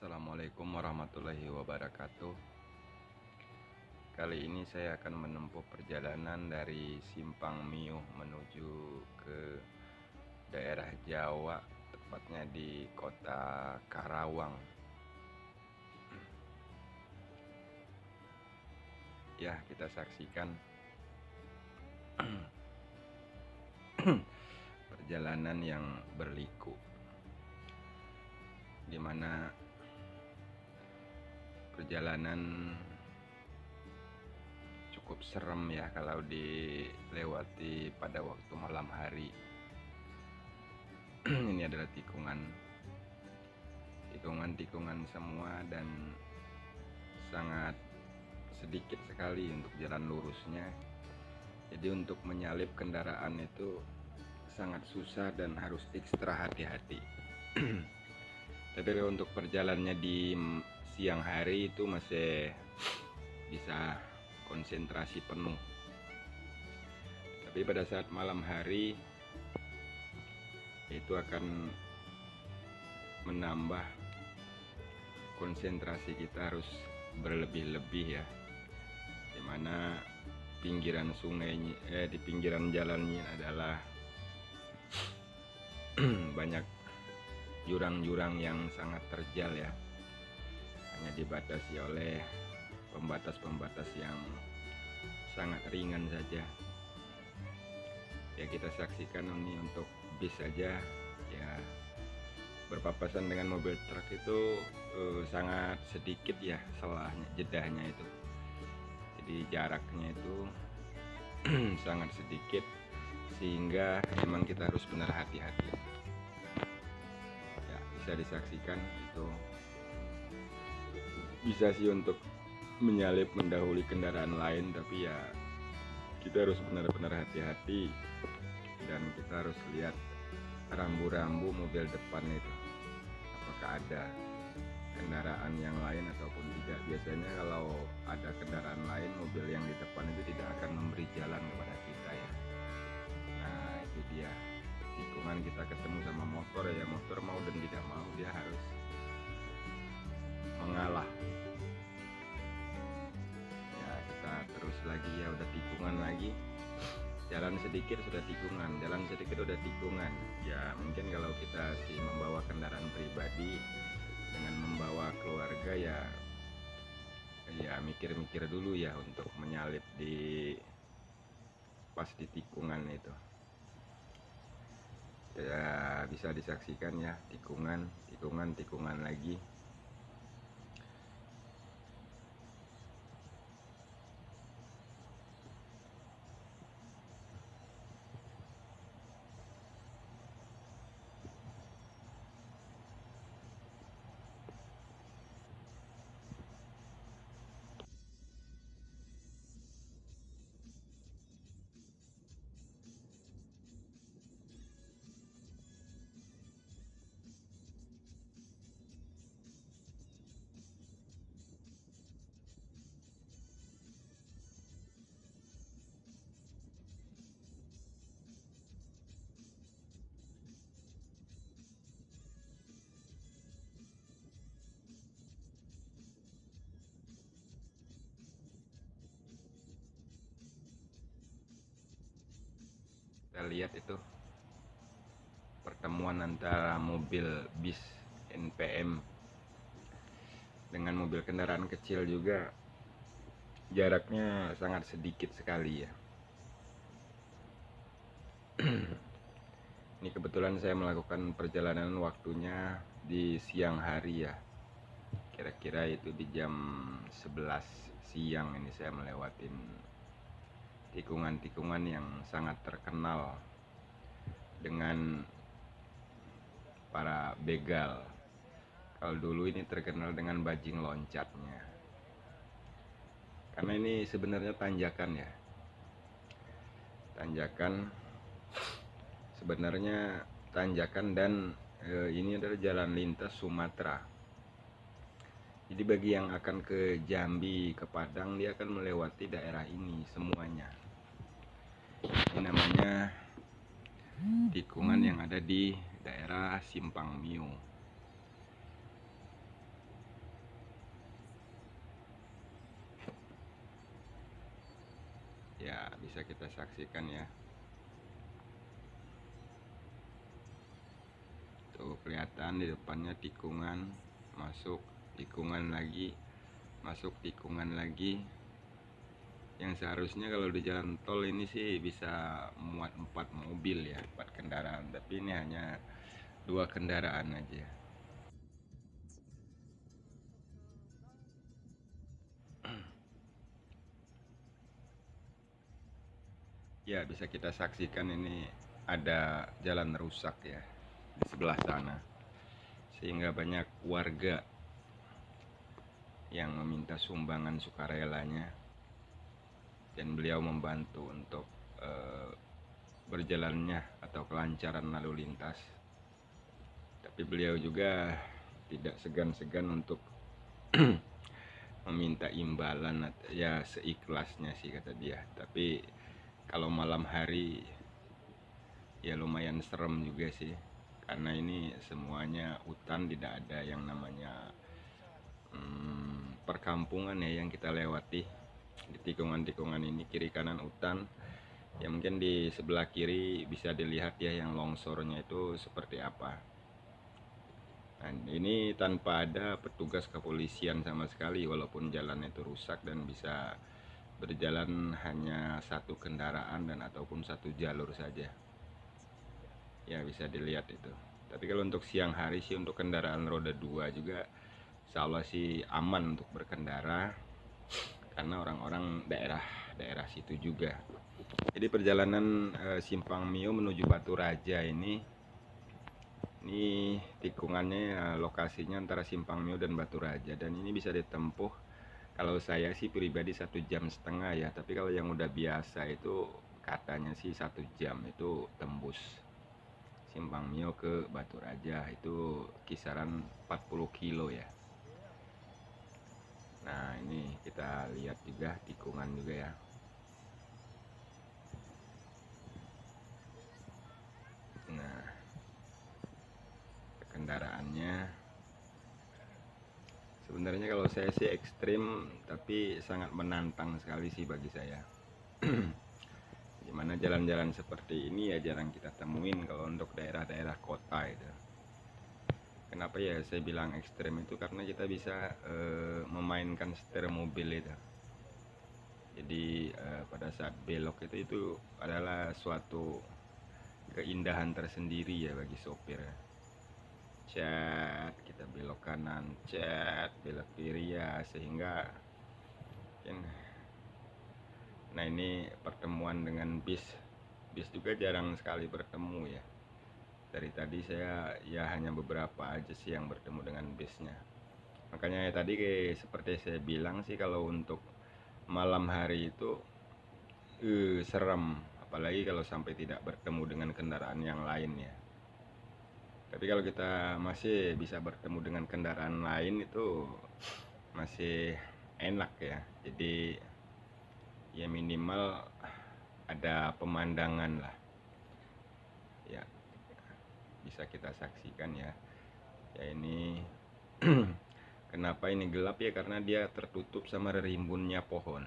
Assalamualaikum warahmatullahi wabarakatuh. Kali ini saya akan menempuh perjalanan dari Simpang Miuh menuju ke daerah Jawa, tepatnya di kota Karawang. Ya, kita saksikan perjalanan yang berliku, di mana perjalanan cukup serem ya kalau dilewati pada waktu malam hari. Ini adalah tikungan semua, dan sangat sedikit sekali untuk jalan lurusnya. Jadi untuk menyalip kendaraan itu sangat susah dan harus ekstra hati-hati. Tapi untuk perjalanannya di siang hari itu masih bisa konsentrasi penuh. Tapi pada saat malam hari itu akan menambah konsentrasi, kita harus berlebih-lebih ya, dimana pinggiran sungainya di pinggiran jalannya adalah banyak jurang-jurang yang sangat terjal ya, hanya dibatasi oleh pembatas-pembatas yang sangat ringan saja. Ya, kita saksikan ini untuk bis saja ya, berpapasan dengan mobil truk itu sangat sedikit ya selahnya, jedahnya itu. Jadi jaraknya itu sangat sedikit, sehingga memang kita harus benar hati-hati. Ya, bisa disaksikan itu bisa sih untuk menyalip mendahului kendaraan lain, tapi ya kita harus benar-benar hati-hati, dan kita harus lihat rambu-rambu mobil depan itu, apakah ada kendaraan yang lain ataupun tidak. Biasanya kalau ada kendaraan lain, mobil yang di depan itu tidak akan memberi jalan kepada kita ya. Nah itu dia, tikungan kita ketemu sama motor ya, motor mau dan tidak mau dia harus mengalah ya. Kita terus lagi ya, udah tikungan lagi, jalan sedikit sudah tikungan, jalan sedikit udah tikungan ya. Mungkin kalau kita sih membawa kendaraan pribadi dengan membawa keluarga ya mikir-mikir dulu ya untuk menyalip pas di tikungan itu ya. Bisa disaksikan ya, tikungan lagi. Kita lihat itu pertemuan antara mobil bis NPM dengan mobil kendaraan kecil juga, jaraknya sangat sedikit sekali ya. Ini kebetulan saya melakukan perjalanan waktunya di siang hari ya, kira-kira itu di jam 11 siang. Ini saya melewatin tikungan-tikungan yang sangat terkenal dengan para begal. Kalau dulu ini terkenal dengan bajing loncatnya, karena ini sebenarnya tanjakan ya, tanjakan dan ini adalah jalan lintas Sumatera. Jadi bagi yang akan ke Jambi, ke Padang, dia akan melewati daerah ini semuanya. Ini namanya tikungan yang ada di daerah Simpang Miuh. Ya, bisa kita saksikan ya. Tuh kelihatan di depannya tikungan, masuk tikungan lagi, masuk tikungan lagi. Yang seharusnya kalau di jalan tol ini sih bisa muat 4 mobil ya, 4 kendaraan, tapi ini hanya 2 kendaraan aja. Ya, bisa kita saksikan ini ada jalan rusak ya di sebelah sana, sehingga banyak warga yang meminta sumbangan sukarelanya, dan beliau membantu untuk berjalannya atau kelancaran lalu lintas. Tapi beliau juga tidak segan-segan untuk meminta imbalan, ya seikhlasnya sih kata dia. Tapi kalau malam hari ya lumayan serem juga sih, karena ini semuanya hutan, tidak ada yang namanya perkampungan ya yang kita lewati. Di tikungan-tikungan ini kiri kanan hutan ya, mungkin di sebelah kiri bisa dilihat ya yang longsornya itu seperti apa. Nah, ini tanpa ada petugas kepolisian sama sekali, walaupun jalan itu rusak dan bisa berjalan hanya satu kendaraan dan ataupun satu jalur saja. Ya, bisa dilihat itu. Tapi kalau untuk siang hari sih untuk kendaraan roda 2 juga insya Allah sih aman untuk berkendara, karena orang-orang daerah situ juga. Jadi perjalanan Simpang Mio menuju Batu Raja ini tikungannya lokasinya antara Simpang Mio dan Batu Raja, dan ini bisa ditempuh kalau saya sih pribadi 1,5 jam ya. Tapi kalau yang udah biasa itu katanya sih 1 jam itu tembus. Simpang Mio ke Batu Raja itu kisaran 40 kilo ya. Nah, ini kita lihat juga tikungan juga ya. Nah, kendaraannya sebenarnya kalau saya sih ekstrim, tapi sangat menantang sekali sih bagi saya. Dimana jalan-jalan seperti ini ya jarang kita temuin kalau untuk daerah-daerah kota itu. Kenapa ya saya bilang ekstrim itu, karena kita bisa memainkan setir mobil itu. Jadi pada saat belok itu adalah suatu keindahan tersendiri ya bagi sopir. Cet, kita belok kanan, cet, belok kiri ya, sehingga nah ini pertemuan dengan bis juga jarang sekali bertemu ya. Dari tadi saya ya hanya beberapa aja sih yang bertemu dengan bisnya. Makanya ya tadi seperti saya bilang sih, kalau untuk malam hari itu serem, apalagi kalau sampai tidak bertemu dengan kendaraan yang lain ya. Tapi kalau kita masih bisa bertemu dengan kendaraan lain itu masih enak ya. Jadi ya minimal ada pemandangan lah ya, bisa kita saksikan ya. Ya ini kenapa ini gelap ya, karena dia tertutup sama rimbunnya pohon.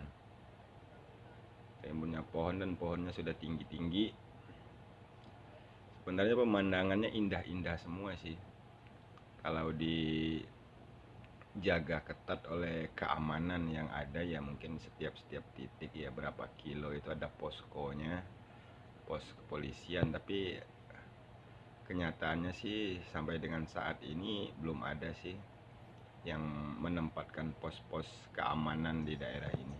Rimbunnya pohon, dan pohonnya sudah tinggi-tinggi. Sebenarnya pemandangannya indah-indah semua sih, kalau dijaga ketat oleh keamanan yang ada ya. Mungkin setiap titik ya, berapa kilo itu ada poskonya, pos kepolisian. Tapi kenyataannya sih sampai dengan saat ini belum ada sih yang menempatkan pos-pos keamanan di daerah ini.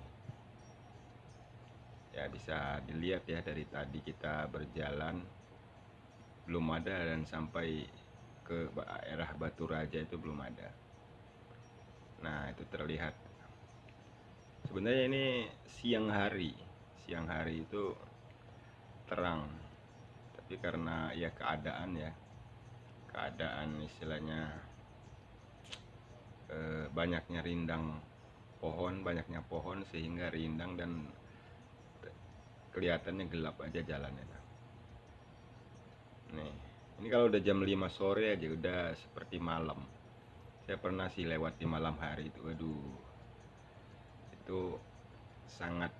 Ya bisa dilihat ya, dari tadi kita berjalan belum ada, dan sampai ke daerah Batu Raja itu belum ada. Nah, itu terlihat. Sebenarnya ini siang hari itu terang, tapi karena ya keadaan istilahnya banyaknya pohon sehingga rindang dan kelihatannya gelap aja jalannya. Nih, ini kalau udah jam 5 sore aja udah seperti malam. Saya pernah sih lewat di malam hari itu, aduh, itu sangat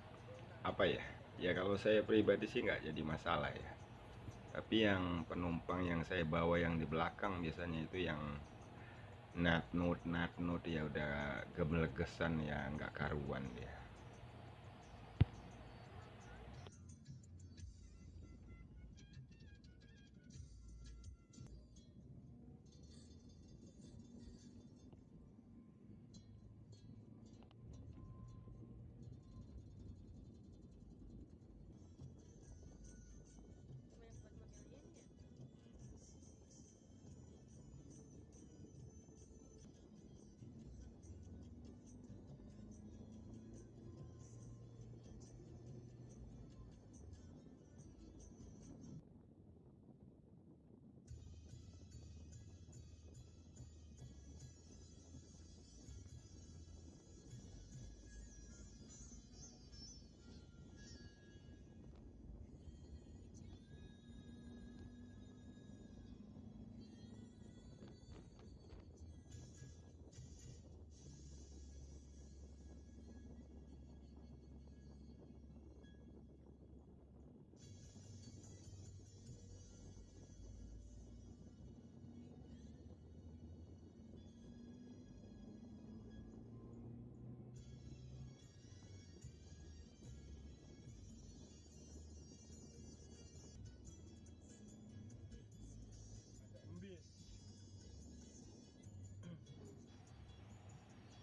apa ya, Ya kalau saya pribadi sih nggak jadi masalah ya. Tapi yang penumpang yang saya bawa yang di belakang biasanya itu yang nut ya udah gemelegesan ya nggak karuan dia.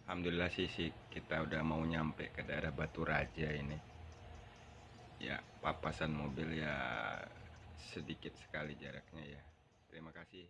Alhamdulillah sih kita udah mau nyampe ke daerah Batu Raja ini. Ya, papasan mobil ya sedikit sekali jaraknya ya. Terima kasih.